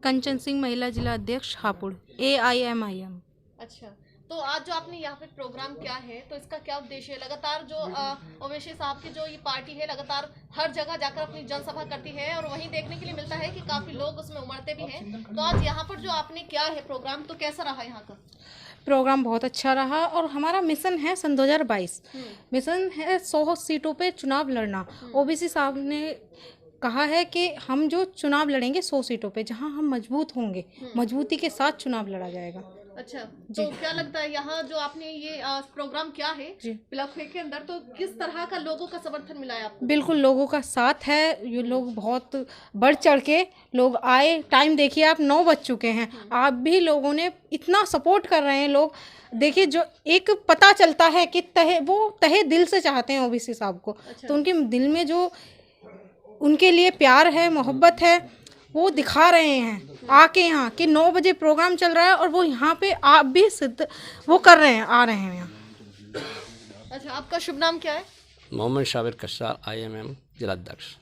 कंचन सिंह, महिला जिला अध्यक्ष हापुड़, AIMIM। अच्छा, तो आज जो आपने यहाँ पे प्रोग्राम किया है तो इसका क्या उद्देश्य है? लगातार जो ओवैसी साहब की जो ये पार्टी है लगातार हर जगह जाकर अपनी जनसभा करती है और वहीं देखने के लिए मिलता है कि काफी लोग उसमें उमड़ते भी हैं। तो आज यहाँ पर जो आपने किया है प्रोग्राम, तो कैसा रहा यहाँ का प्रोग्राम? बहुत अच्छा रहा और हमारा मिशन है सन 2022 मिशन है 100 सीटों पे चुनाव लड़ना। ओबीसी साहब ने कहा है कि हम जो चुनाव लड़ेंगे 100 सीटों पे, जहां हम मजबूत होंगे, मजबूती के साथ चुनाव लड़ा जाएगा। अच्छा, तो क्या लगता है यहाँ जो आपने ये प्रोग्राम किया है पिलखुए के अंदर, तो किस तरह का लोगों का समर्थन मिला है आपको? बिल्कुल लोगों का साथ है, ये लोग बहुत बढ़ चढ़ के लोग आए। टाइम देखिए आप, 9 बज चुके हैं, आप भी लोगों ने इतना सपोर्ट कर रहे हैं लोग। देखिए जो एक पता चलता है कि वो तहे दिल से चाहते हैं ओबीसी साहब को। अच्छा। तो उनके दिल में जो उनके लिए प्यार है, मोहब्बत है, वो दिखा रहे हैं आके यहाँ कि 9 बजे प्रोग्राम चल रहा है और वो यहाँ पे आप भी सिद्ध वो कर रहे हैं, आ रहे हैं यहाँ। अच्छा, आपका शुभ नाम क्या है? मोहम्मद शाबिर कशार, IMM जिला अध्यक्ष।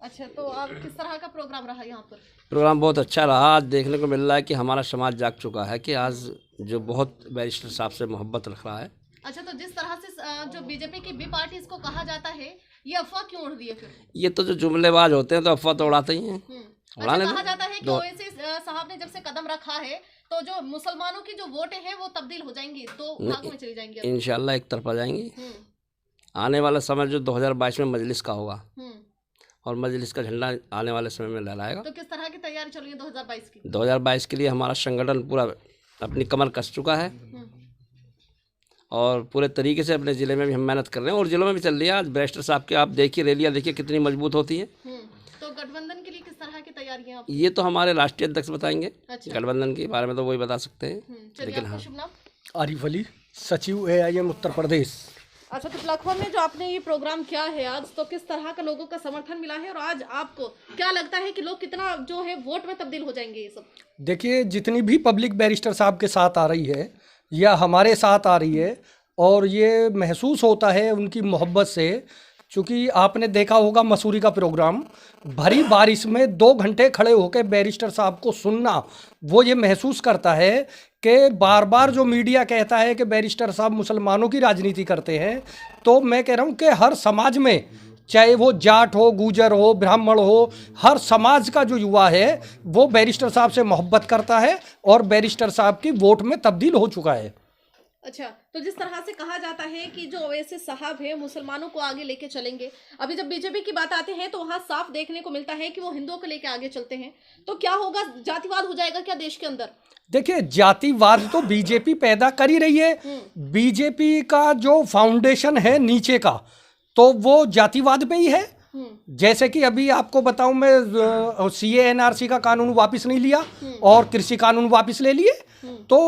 अच्छा, तो आप किस तरह का प्रोग्राम रहा यहाँ पर? प्रोग्राम बहुत अच्छा रहा। आज देखने को मिल रहा है कि हमारा समाज जाग चुका है कि आज जो बहुत बैरिस्टर साहब से मोहब्बत रख रहा है। अच्छा, तो जिस तरह से जो बीजेपी की बी पार्टी इसको कहा जाता है, ये अफवाह क्यों उड़ रही है फिर? ये तो जो जुमलेबाज होते हैं तो अफवाह तो उड़ाते ही हैं। अच्छा, कहा जाता है कि ओवैसी साहब ने जब से कदम रखा है तो जो मुसलमानों की जो वोटें हैं वो तब्दील हो जाएंगी, तो भागों में चली जाएंगी, इंशाल्लाह एक तरफा जाएंगी। आने वाला समय जो 2022 में मजलिस का होगा और मजलिस का झंडा आने वाले समय में लहराएगा। तो किस तरह की तैयारी चल रही है 2022 की? 2022 के लिए हमारा संगठन पूरा अपनी कमर कस चुका है और पूरे तरीके से अपने ज़िले में भी हम मेहनत कर रहे हैं और ज़िलों में भी चल रही है। आज बैरिस्टर साहब के आप देखिए रैलियाँ देखिए कितनी मजबूत होती हैं। तो गठबंधन के लिए किस तरह की तैयारियां? ये तो हमारे राष्ट्रीय अध्यक्ष बताएंगे। अच्छा। गठबंधन के बारे में तो वही बता सकते हैं। लेकिन हाँ, शुभ नाम? आरिफ अली, सचिव AIM उत्तर प्रदेश। अच्छा, तो पिलखुआ में जो आपने ये प्रोग्राम किया है आज, तो किस तरह का लोगों का समर्थन मिला है और आज आपको क्या लगता है कि लोग कितना जो है वोट में तब्दील हो जाएंगे ये सब? देखिए, जितनी भी पब्लिक बैरिस्टर साहब के साथ आ रही है या हमारे साथ आ रही है और ये महसूस होता है उनकी मोहब्बत से। चूँकि आपने देखा होगा मसूरी का प्रोग्राम, भरी बारिश में 2 घंटे खड़े होकर बैरिस्टर साहब को सुनना, वो ये महसूस करता है कि बार बार जो मीडिया कहता है कि बैरिस्टर साहब मुसलमानों की राजनीति करते हैं, तो मैं कह रहा हूँ कि हर समाज में, चाहे वो जाट हो, गुजर हो, ब्राह्मण हो, हर समाज का जो युवा है वो बैरिस्टर साहब से मोहब्बत करता है और बैरिस्टर साहब की वोट में तब्दील हो चुका है। अच्छा, तो जिस तरह से कहा जाता है कि जो ओवैसी साहब है मुसलमानों को आगे लेके चलेंगे, अभी जब बीजेपी की बात आते हैं तो वहाँ साफ देखने को मिलता है कि वो हिंदुओं को लेके आगे चलते हैं। तो क्या होगा, जातिवाद हो जाएगा क्या देश के अंदर? देखिए, जातिवाद तो बीजेपी पैदा कर ही रही है। बीजेपी का जो फाउंडेशन है नीचे का, तो वो जातिवाद पे ही है। जैसे कि अभी आपको बताऊं, मैं CA NRC का कानून वापस नहीं लिया और कृषि कानून वापस ले लिए। तो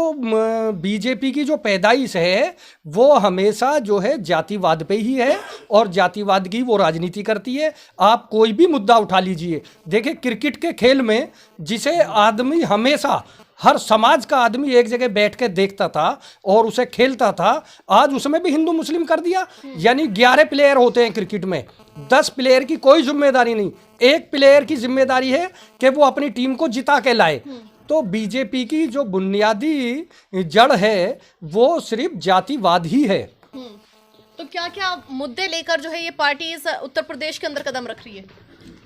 बीजेपी की जो पैदाइश है वो हमेशा जो है जातिवाद पे ही है और जातिवाद की वो राजनीति करती है। आप कोई भी मुद्दा उठा लीजिए, देखिए क्रिकेट के खेल में जिसे आदमी हमेशा, हर समाज का आदमी एक जगह बैठ के देखता था और उसे खेलता था, आज उसमें भी हिंदू मुस्लिम कर दिया। यानी 11 प्लेयर होते हैं क्रिकेट में, 10 प्लेयर की कोई जिम्मेदारी नहीं, एक प्लेयर की जिम्मेदारी है कि वो अपनी टीम को जिता के लाए। तो बीजेपी की जो बुनियादी जड़ है वो सिर्फ जातिवाद ही है। तो क्या क्या मुद्दे लेकर जो है ये पार्टी इस उत्तर प्रदेश के अंदर कदम रख रही है?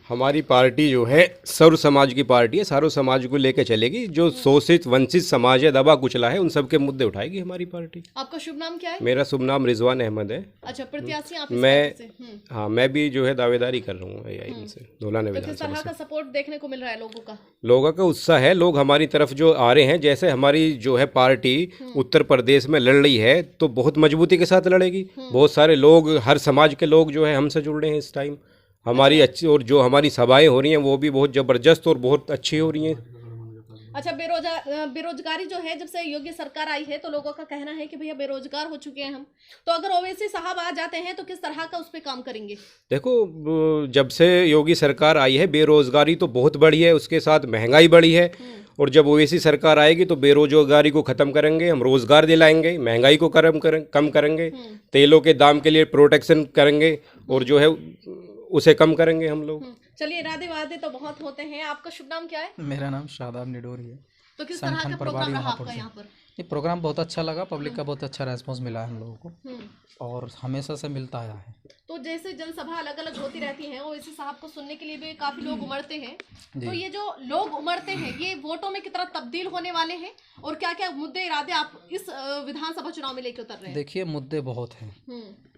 हमारी पार्टी जो है सर्व समाज की पार्टी है, सारों समाज को लेकर चलेगी। जो शोषित वंचित समाज है, दबा कुचला है, उन सब के मुद्दे उठाएगी हमारी पार्टी। आपका शुभ नाम क्या है? मेरा शुभ नाम रिजवान अहमद है। अच्छा, प्रत्याशी आप? हाँ, मैं भी जो है दावेदारी कर रहा हूँ AIM से, धौलाने विधानसभा से। किस तरह का सपोर्ट देखने को मिल रहा है लोगों का? लोगों का उत्साह है, लोग हमारी तरफ जो आ रहे हैं। जैसे हमारी जो है पार्टी उत्तर प्रदेश में लड़ रही है तो बहुत मजबूती के साथ लड़ेगी। बहुत सारे लोग, हर समाज के लोग जो है हमसे जुड़ रहे हैं इस टाइम। हमारी अच्छी, और जो हमारी सभाएं हो रही हैं वो भी बहुत ज़बरदस्त और बहुत अच्छी हो रही हैं। अच्छा, बेरोजगारी जो है, जब से योगी सरकार आई है तो लोगों का कहना है कि भैया बेरोजगार हो चुके हैं हम, तो अगर ओवैसी साहब आ जाते हैं तो किस तरह का उस पर काम करेंगे? देखो, जब से योगी सरकार आई है बेरोजगारी तो बहुत बढ़ी है, उसके साथ महंगाई बढ़ी है। और जब ओवैसी सरकार आएगी तो बेरोजगारी को ख़त्म करेंगे, हम रोज़गार दिलाएंगे, महंगाई को कम करेंगे, तेलों के दाम के लिए प्रोटेक्शन करेंगे और जो है उसे कम करेंगे हम लोग। चलिए, इरादे वादे तो बहुत होते हैं। आपका शुभ नाम क्या है? मेरा नाम शादाब निडोरी है। तो किस तरह का प्रोग्राम रहा आपका यहाँ पर? ये प्रोग्राम बहुत अच्छा लगा, पब्लिक का बहुत अच्छा रेस्पॉन्स मिला है हम लोगों को और हमेशा से मिलता आया है। तो जैसे जनसभा अलग अलग होती रहती हैं, ओवैसी साहब को सुनने के लिए भी काफी लोग उमड़ते हैं, तो ये जो लोग उमड़ते हैं ये वोटों में कितना तब्दील होने वाले हैं और क्या क्या मुद्दे इरादे आप इस विधानसभा चुनाव में लेकर उतर रहे हैं? देखिए, मुद्दे बहुत हैं।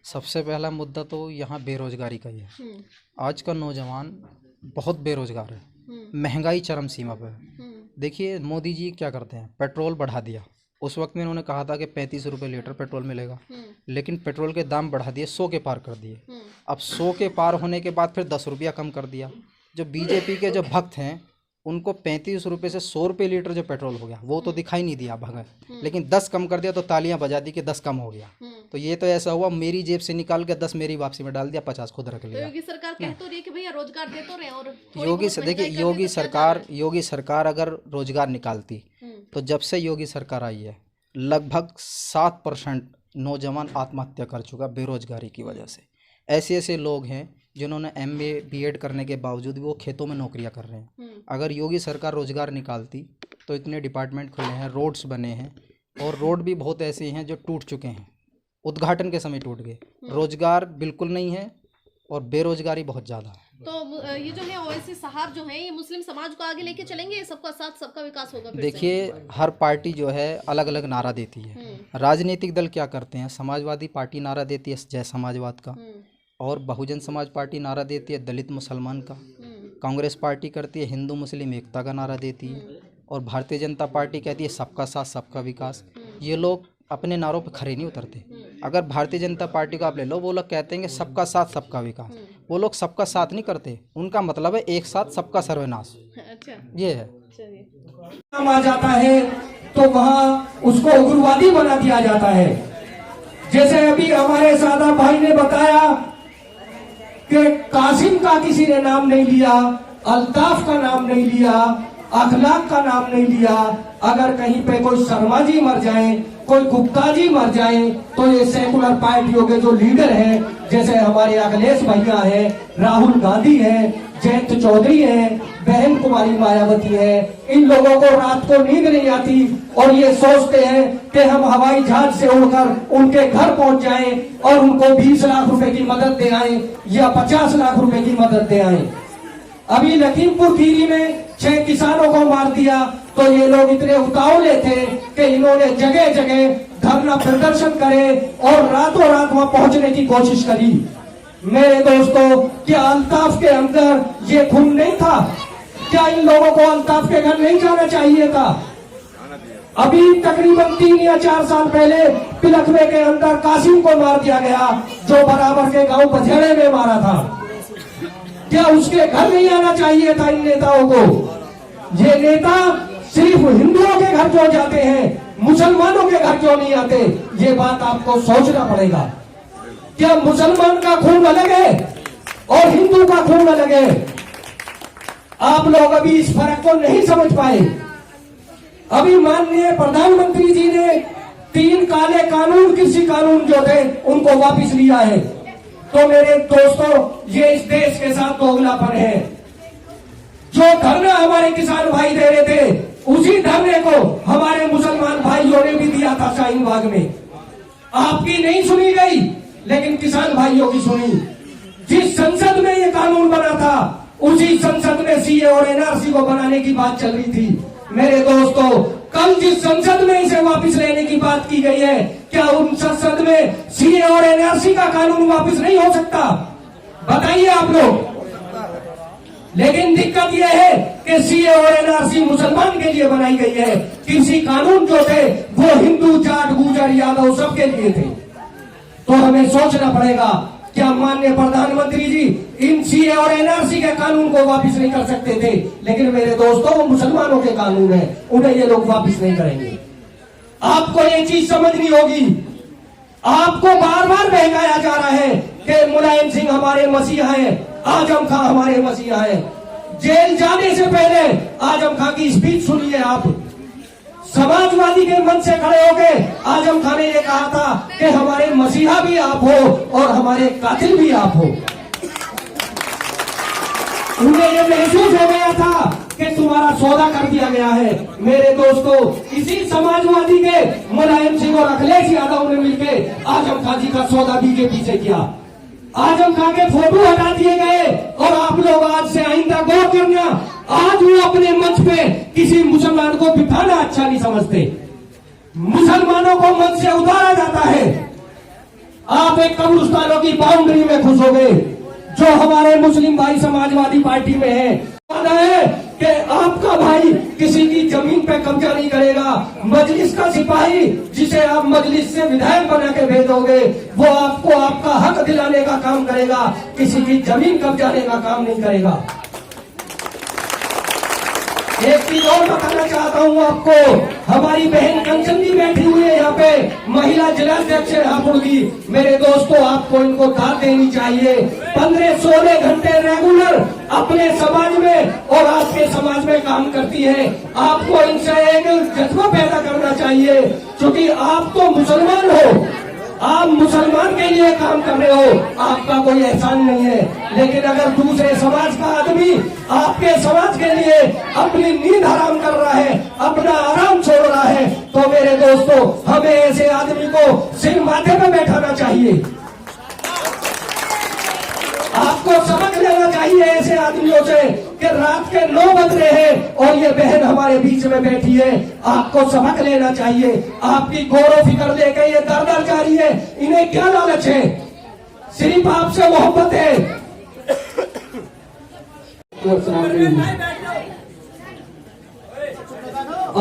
सबसे पहला मुद्दा तो यहाँ बेरोजगारी का ही है। आज का नौजवान बहुत बेरोजगार है, महंगाई चरम सीमा पर है। देखिए, मोदी जी क्या करते हैं, पेट्रोल बढ़ा दिया। उस वक्त में इन्होंने कहा था कि 35 रुपये लीटर पेट्रोल मिलेगा, लेकिन पेट्रोल के दाम बढ़ा दिए, 100 के पार कर दिए। अब 100 के पार होने के बाद फिर 10 रुपया कम कर दिया। जो बीजेपी के जो भक्त हैं उनको 35 रुपये से 100 रुपये लीटर जो पेट्रोल हो गया वो तो दिखाई नहीं दिया भगत, लेकिन 10 कम कर दिया तो तालियां बजा दी कि 10 कम हो गया। तो ये तो ऐसा हुआ, मेरी जेब से निकाल के 10 मेरी वापसी में डाल दिया, 50 खुद रख लिया। योगी सरकार कह तो रही कि भैया रोजगार दे तो रहे, और योगी से देखिए, योगी सरकार अगर रोजगार निकालती तो जब से योगी सरकार आई है लगभग 7% नौजवान आत्महत्या कर चुका बेरोजगारी की वजह से। ऐसे ऐसे लोग हैं जिन्होंने MA BEd करने के बावजूद भी वो खेतों में नौकरियां कर रहे हैं। अगर योगी सरकार रोजगार निकालती तो इतने डिपार्टमेंट खुले हैं, रोड्स बने हैं, और रोड भी बहुत ऐसे हैं जो टूट चुके हैं, उद्घाटन के समय टूट गए। रोजगार बिल्कुल नहीं है और बेरोजगारी बहुत ज़्यादा है। तो ये जो है ओवैसी साहब जो है ये मुस्लिम समाज को आगे लेके चलेंगे, सबका साथ सबका विकास होगा? देखिए, हर पार्टी जो है अलग अलग नारा देती है। राजनीतिक दल क्या करते हैं, समाजवादी पार्टी नारा देती है जय समाजवाद का, और बहुजन समाज पार्टी नारा देती है दलित मुसलमान का। कांग्रेस पार्टी करती है हिंदू मुस्लिम एकता का नारा देती है, और भारतीय जनता पार्टी कहती है सबका साथ सबका विकास। ये लोग अपने नारों पर खड़े नहीं उतरते। अगर भारतीय जनता पार्टी को आप ले लो, वो लोग कहते हैं कि सबका साथ सबका विकास, वो लोग सबका साथ नहीं करते, उनका मतलब है एक साथ सबका सर्वनाश। अच्छा, ये है। आ जाता है तो वहाँ उसको उग्रवादी बना दिया जाता है। जैसे अभी हमारे सादा भाई ने बताया कि कासिम का किसी ने नाम नहीं लिया, अल्ताफ का नाम नहीं लिया, अखलाक का नाम नहीं लिया। अगर कहीं पे कोई शर्मा जी मर जाए, कोई गुप्ता जी मर जाए, तो ये सेकुलर पार्टियों के जो लीडर हैं, जैसे हमारे अखिलेश भैया हैं, राहुल गांधी हैं, जयंत चौधरी हैं, बहन कुमारी मायावती है, इन लोगों को रात को नींद नहीं आती और ये सोचते हैं कि हम हवाई जहाज से उड़कर उनके घर पहुंच जाएं और उनको 20 लाख रुपए की मदद दे आए या 50 लाख रुपए की मदद दे आए। अभी लखीमपुर खीरी में 6 किसानों को मार दिया तो ये लोग इतने उतावले थे कि इन्होंने जगह जगह धरना प्रदर्शन करे और रातों रात वहां पहुंचने की कोशिश करी। मेरे दोस्तों, क्या अल्ताफ के अंदर ये खून नहीं था? क्या इन लोगों को अल्ताफ के घर नहीं जाना चाहिए था? अभी तकरीबन 3 या 4 साल पहले पिलखवे के अंदर कासिम को मार दिया गया, जो बराबर के गांव बझेड़े में मारा था। क्या उसके घर नहीं आना चाहिए था इन नेताओं को? ये नेता सिर्फ हिंदुओं के घर क्यों जाते हैं, मुसलमानों के घर क्यों नहीं आते? ये बात आपको सोचना पड़ेगा। क्या मुसलमान का खून अलग है और हिंदू का खून अलग है? आप लोग अभी इस फर्क को नहीं समझ पाए। अभी माननीय प्रधानमंत्री जी ने 3 काले कानून, कृषि कानून जो थे उनको वापस लिया है। तो मेरे दोस्तों, ये इस देश के साथ दोगलापन है। जो धरना हमारे किसान भाई दे रहे थे, उसी धरने को हमारे मुसलमान भाइयों ने भी दिया था शाहीन बाग में। आपकी नहीं सुनी गई, लेकिन किसान भाइयों की सुनी। जिस संसद में ये कानून बना था, उसी संसद में CA और NRC को बनाने की बात चल रही थी। मेरे दोस्तों, कल जिस संसद में इसे वापस लेने की बात की गई है, क्या उन संसद में CA और NRC का कानून वापस नहीं हो सकता? बताइए आप लोग। लेकिन दिक्कत यह है कि CA और NRC मुसलमान के लिए बनाई गई है। कृषि कानून जो थे वो हिंदू, जाट, गुजर, यादव सबके लिए थे। तो हमें सोचना पड़ेगा, क्या माननीय प्रधानमंत्री जी इन CA और NRC के कानून को वापस नहीं कर सकते थे? लेकिन मेरे दोस्तों, वो मुसलमानों के कानून है, उन्हें ये लोग वापस नहीं करेंगे। आपको ये चीज समझनी होगी। आपको बार बार बहकाया जा रहा है कि मुलायम सिंह हमारे मसीहा है, आजम खां हमारे मसीहा है। जेल जाने से पहले आजम खां की स्पीच सुनिए आप। समाजवादी के मंच से खड़े होके आजम खान ने ये कहा था कि हमारे मसीहा भी आप हो और हमारे कातिल भी आप हो। उन्हें ये महसूस हो गया था कि तुम्हारा सौदा कर दिया गया है। मेरे दोस्तों, इसी समाजवादी के मुलायम सिंह और अखिलेश यादव ने मिलकर आजम खां जी का सौदा बीजेपी से किया। आजम खां के फोटो हटा दिए गए और आप लोग आज से आइंदा गौर करना, आज वो अपने मंच पे किसी मुसलमान को बिठाना अच्छा नहीं समझते। मुसलमानों को मंच से उतारा जाता है। आप एक कब्रिस्तानों की बाउंड्री में खुश हो गए। जो हमारे मुस्लिम भाई समाजवादी पार्टी में है कि आपका भाई किसी की जमीन पे कब्जा नहीं करेगा। मजलिस का सिपाही जिसे आप मजलिस से विधायक बना के भेजोगे, वो आपको आपका हक दिलाने का काम करेगा, किसी की जमीन कब्जाने का काम नहीं करेगा। एक चीज और बताना चाहता हूँ आपको, हमारी बहन कंचन जी बैठी हुई है यहाँ पे, महिला जिलाध्यक्ष है हापुड़ की। मेरे दोस्तों, आपको इनको दाद देनी चाहिए। 15-16 घंटे रेगुलर अपने समाज में और आपके समाज में काम करती है। आपको इनसे एक जज्बा पैदा करना चाहिए, क्योंकि आप तो मुसलमान हो, आप मुसलमान के लिए काम कर रहे हो, आपका कोई एहसान नहीं है। लेकिन अगर दूसरे समाज का आदमी आपके समाज के लिए अपनी नींद हराम कर रहा है, अपना आराम छोड़ रहा है, तो मेरे दोस्तों, हमें ऐसे आदमी को सिर माथे पे बैठाना चाहिए। आपको सबक लेना चाहिए ऐसे आदमियों से कि रात के 9 बज रहे हैं और ये बहन हमारे बीच में बैठी है। आपको सबक लेना चाहिए। आपकी गौरव फिक्र लेके ये दर जा रही है। इन्हें क्या लालच है? सिर्फ आपसे मोहब्बत है।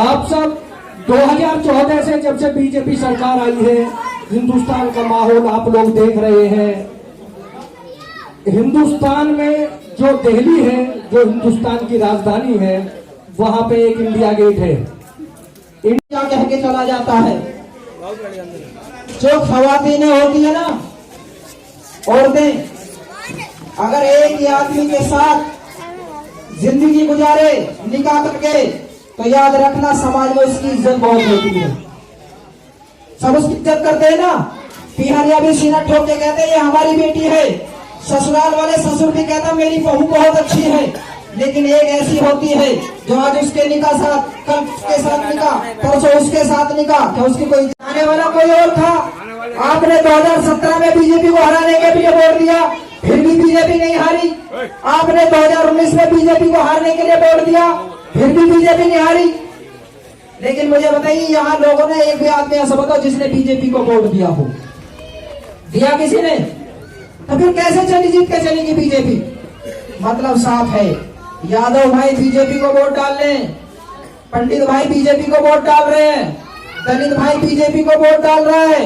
आप सब 2014 से जब से बीजेपी सरकार आई है, हिंदुस्तान का माहौल आप लोग देख रहे हैं। हिंदुस्तान में जो दिल्ली है, जो हिंदुस्तान की राजधानी है, वहां पे एक इंडिया गेट है। इंडिया कह के चला जाता है। जो खवातीनें होती है ना, औरतें, अगर एक ही आदमी के साथ जिंदगी गुजारे निकाह करके, तो याद रखना समाज में उसकी इज्जत बहुत होती है। सब उसकी इज्जत करते हैं ना। पिहानिया भी सीना ठोक के कहते हैं ये हमारी बेटी है। ससुराल वाले ससुर भी कहता मेरी बहू बहुत अच्छी है। लेकिन एक ऐसी होती है जो आज उसके निकाह साथ, कल उसके साथ निकाह, परसों उसके साथ निकाह, क्या उसकी कोई जाने वाला कोई और था? आपने 2017 में बीजेपी को हराने के लिए वोट दिया, फिर भी बीजेपी नहीं हारी। आपने 2019 में बीजेपी को हारने के लिए वोट दिया, फिर भी बीजेपी नहीं हारी। लेकिन मुझे बताइए, यहाँ लोगों ने एक भी आदमी ऐसा बताओ जिसने बीजेपी को वोट दिया हो? दिया किसी ने? तो फिर कैसे चली, जीत के चलेगी बीजेपी? मतलब साफ है। यादव भाई बीजेपी को वोट डाल रहे हैं, पंडित भाई बीजेपी को वोट डाल रहे हैं, दलित भाई बीजेपी को वोट डाल रहा है।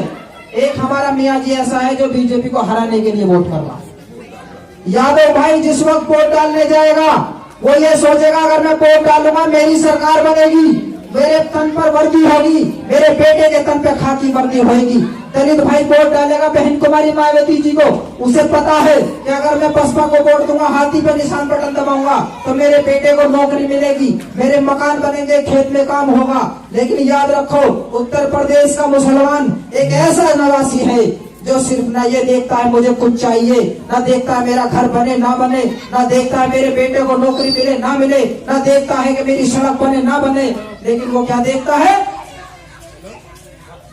एक हमारा मियाँ जी ऐसा है जो बीजेपी को हराने के लिए वोट कर रहा है। यादव भाई जिस वक्त वोट डालने जाएगा, वो ये सोचेगा अगर मैं वोट डालूंगा मेरी सरकार बनेगी, मेरे तन पर वर्दी होगी, मेरे बेटे के तन पे खाकी वर्दी होगी। दलित भाई वोट डालेगा बहन कुमारी मायावती जी को, उसे पता है कि अगर मैं बसपा को वोट दूंगा, हाथी पर निशान बटन दबाऊंगा, तो मेरे बेटे को नौकरी मिलेगी, मेरे मकान बनेंगे, खेत में काम होगा। लेकिन याद रखो, उत्तर प्रदेश का मुसलमान एक ऐसा नवासी है जो सिर्फ ना ये देखता है मुझे कुछ चाहिए, ना देखता है मेरा घर बने ना बने, ना देखता है मेरे बेटे को नौकरी मिले ना मिले, ना देखता है कि मेरी सड़क बने ना बने। लेकिन वो क्या देखता है?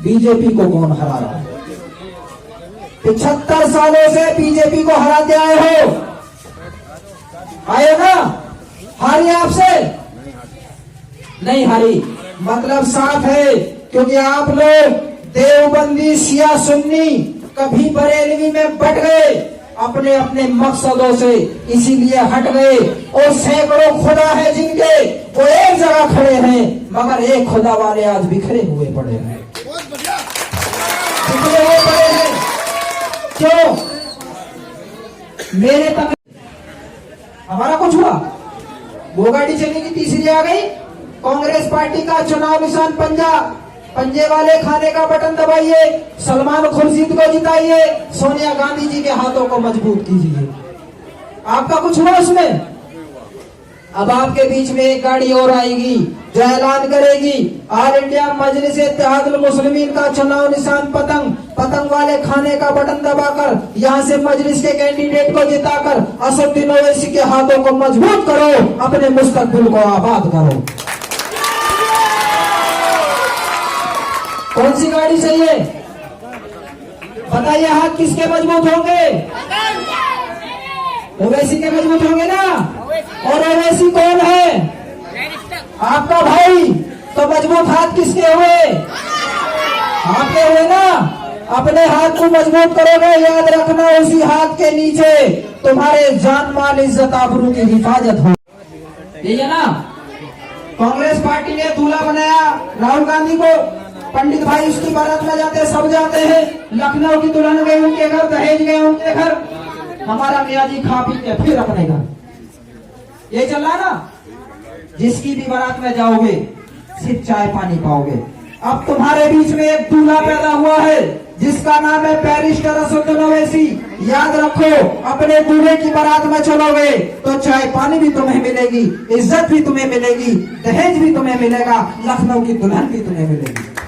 बीजेपी को कौन हरा रहा है। 75 सालों से बीजेपी को हराते आए हो, आए ना? हारी आपसे? नहीं हारी। मतलब साफ है, क्योंकि आप लोग देवबंदी शिया सुन्नी कभी बरेलवी में बट गए, अपने अपने मकसदों से इसीलिए हट गए। और सैकड़ों खुदा है जिनके, वो एक जगह खड़े हैं, मगर एक खुदा वाले आज बिखरे हुए पड़े हैं। बिखरे हुए पड़े हैं क्यों? मेरे तक हमारा कुछ हुआ, वो गाड़ी चलेगी, तीसरी आ गई। कांग्रेस पार्टी का चुनाव निशान पंजा, पंजे वाले खाने का बटन दबाइए, सलमान खुर्शीद को जिताइए, सोनिया गांधी जी के हाथों को मजबूत कीजिए। आपका कुछ हुआ उसमें? अब आपके बीच में एक गाड़ी और आएगी जो ऐलान करेगी ऑल इंडिया मजलिस इत्तेहादुल मुस्लिमीन का चुनाव निशान पतंग। पतंग वाले खाने का बटन दबाकर यहाँ से मजलिस के कैंडिडेट को जिताकर असदुद्दीन ओवैसी के हाथों को मजबूत करो, अपने मुस्तकबिल को आबाद करो। कौन सी गाड़ी चाहिए बताइए? हाथ किसके मजबूत होंगे? ओवैसी के मजबूत होंगे ना। और ओवैसी कौन है? आपका भाई। तो मजबूत हाथ किसके हुए? आपके हुए ना। अपने हाथ को मजबूत करोगे, याद रखना उसी हाथ के नीचे तुम्हारे जान माल इज्जत आबरू की हिफाजत हो। यही है ना। कांग्रेस पार्टी ने दूल्हा बनाया राहुल गांधी को। पंडित भाई उसकी बारात में जाते, सब जाते हैं। लखनऊ की दुल्हन गए उनके घर, दहेज गए उनके घर, हमारा मियाँ जी खा पी के फिर अपने घर। ये चल रहा ना। जिसकी भी बारात में जाओगे सिर्फ चाय पानी पाओगे। अब तुम्हारे बीच में एक दूल्हा पैदा हुआ है जिसका नाम है बैरिस्टर असदुद्दीन ओवैसी। याद रखो, अपने दूल्हे की बारात में चलोगे तो चाय पानी भी तुम्हें मिलेगी, इज्जत भी तुम्हें मिलेगी, दहेज भी तुम्हें मिलेगा, लखनऊ की दुल्हन भी तुम्हें मिलेगी।